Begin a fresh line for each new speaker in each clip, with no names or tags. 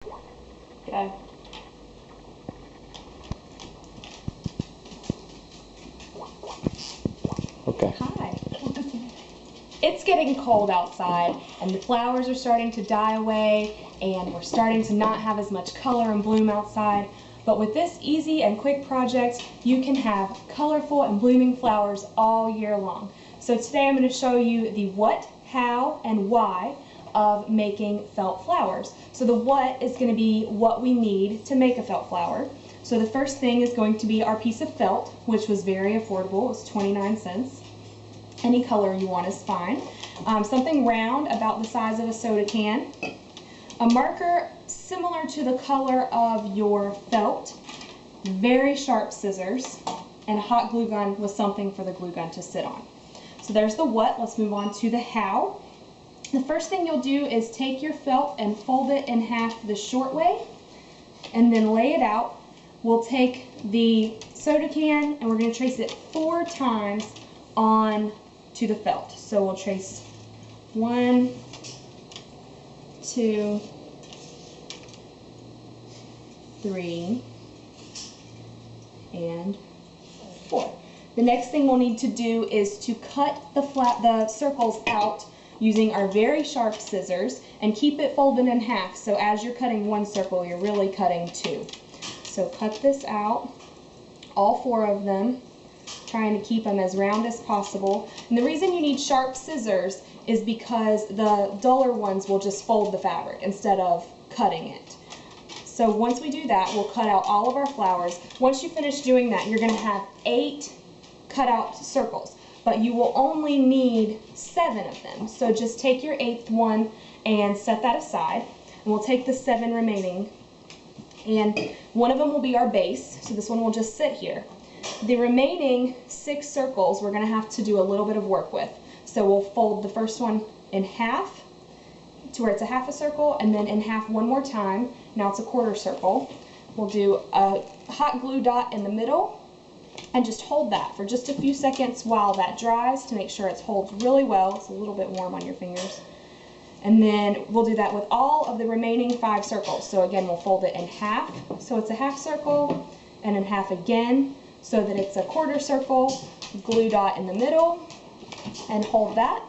Okay.
Okay.
Hi. It's getting cold outside and the flowers are starting to die away and we're starting to not have as much color and bloom outside. But with this easy and quick project, you can have colorful and blooming flowers all year long. So today I'm going to show you the what, how, and why of making felt flowers. So the what is going to be what we need to make a felt flower. So the first thing is going to be our piece of felt, which was very affordable. It was 29 cents. Any color you want is fine. Something round about the size of a soda can. A marker similar to the color of your felt. Very sharp scissors. And a hot glue gun with something for the glue gun to sit on. So there's the what. Let's move on to the how. The first thing you'll do is take your felt and fold it in half the short way and then lay it out. We'll take the soda can and we're going to trace it 4 times on to the felt. So we'll trace 1, 2, 3, and 4. The next thing we'll need to do is to cut the circles out using our very sharp scissors and keep it folded in half. So as you're cutting one circle, you're really cutting 2. So cut this out, all 4 of them, trying to keep them as round as possible. And the reason you need sharp scissors is because the duller ones will just fold the fabric instead of cutting it. So once we do that, we'll cut out all of our flowers. Once you finish doing that, you're going to have 8 cut out circles, but you will only need 7 of them. So just take your 8th one and set that aside, and we'll take the 7 remaining, and one of them will be our base, so this one will just sit here. The remaining 6 circles we're going to have to do a little bit of work with. So we'll fold the first one in half to where it's a half a circle, and then in half one more time. Now it's a quarter circle. We'll do a hot glue dot in the middle and just hold that for just a few seconds while that dries to make sure it holds really well. It's a little bit warm on your fingers. And then we'll do that with all of the remaining 5 circles. So again, we'll fold it in half, so it's a half circle, and in half again, so that it's a quarter circle, glue dot in the middle, and hold that,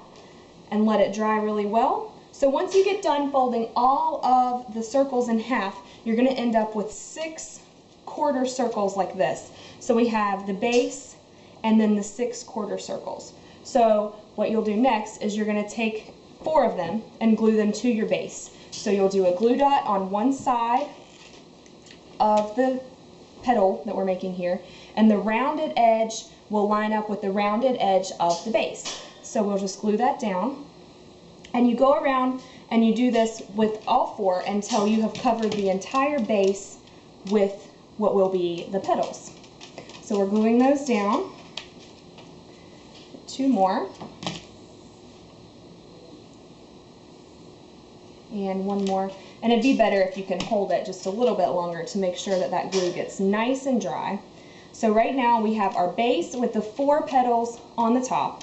and let it dry really well. So once you get done folding all of the circles in half, you're going to end up with 6 quarter circles like this. So we have the base, and then the 6 quarter circles. So what you'll do next is you're going to take 4 of them and glue them to your base. So you'll do a glue dot on one side of the petal that we're making here, and the rounded edge will line up with the rounded edge of the base. So we'll just glue that down, and you go around and you do this with all 4 until you have covered the entire base with what will be the petals. So we're gluing those down. 2 more. And 1 more. And it'd be better if you can hold it just a little bit longer to make sure that that glue gets nice and dry. So right now we have our base with the 4 petals on the top.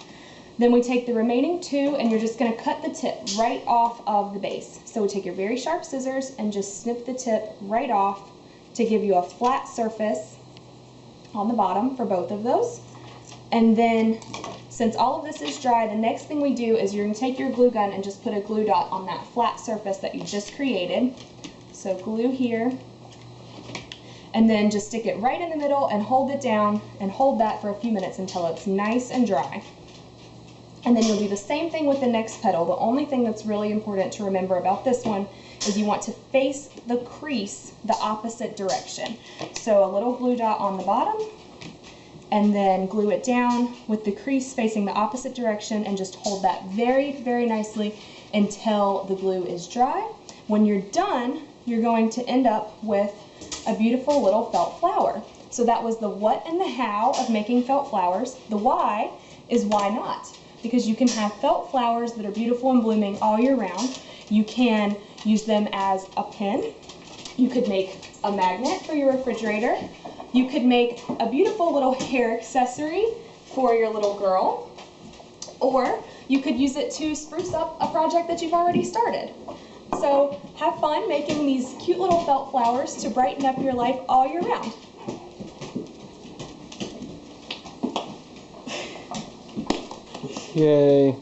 Then we take the remaining 2 and you're just going to cut the tip right off of the base. So we take your very sharp scissors and just snip the tip right off to give you a flat surface on the bottom for both of those. And then since all of this is dry, the next thing we do is you're going to take your glue gun and just put a glue dot on that flat surface that you just created. So glue here, and then just stick it right in the middle and hold it down and hold that for a few minutes until it's nice and dry. And then you'll do the same thing with the next petal. The only thing that's really important to remember about this one is you want to face the crease the opposite direction. So a little glue dot on the bottom, and then glue it down with the crease facing the opposite direction, and just hold that very, very nicely until the glue is dry. When you're done, you're going to end up with a beautiful little felt flower. So that was the what and the how of making felt flowers. The why is why not? Because you can have felt flowers that are beautiful and blooming all year round. You can use them as a pin. You could make a magnet for your refrigerator. You could make a beautiful little hair accessory for your little girl. Or you could use it to spruce up a project that you've already started. So have fun making these cute little felt flowers to brighten up your life all year round.
Yay.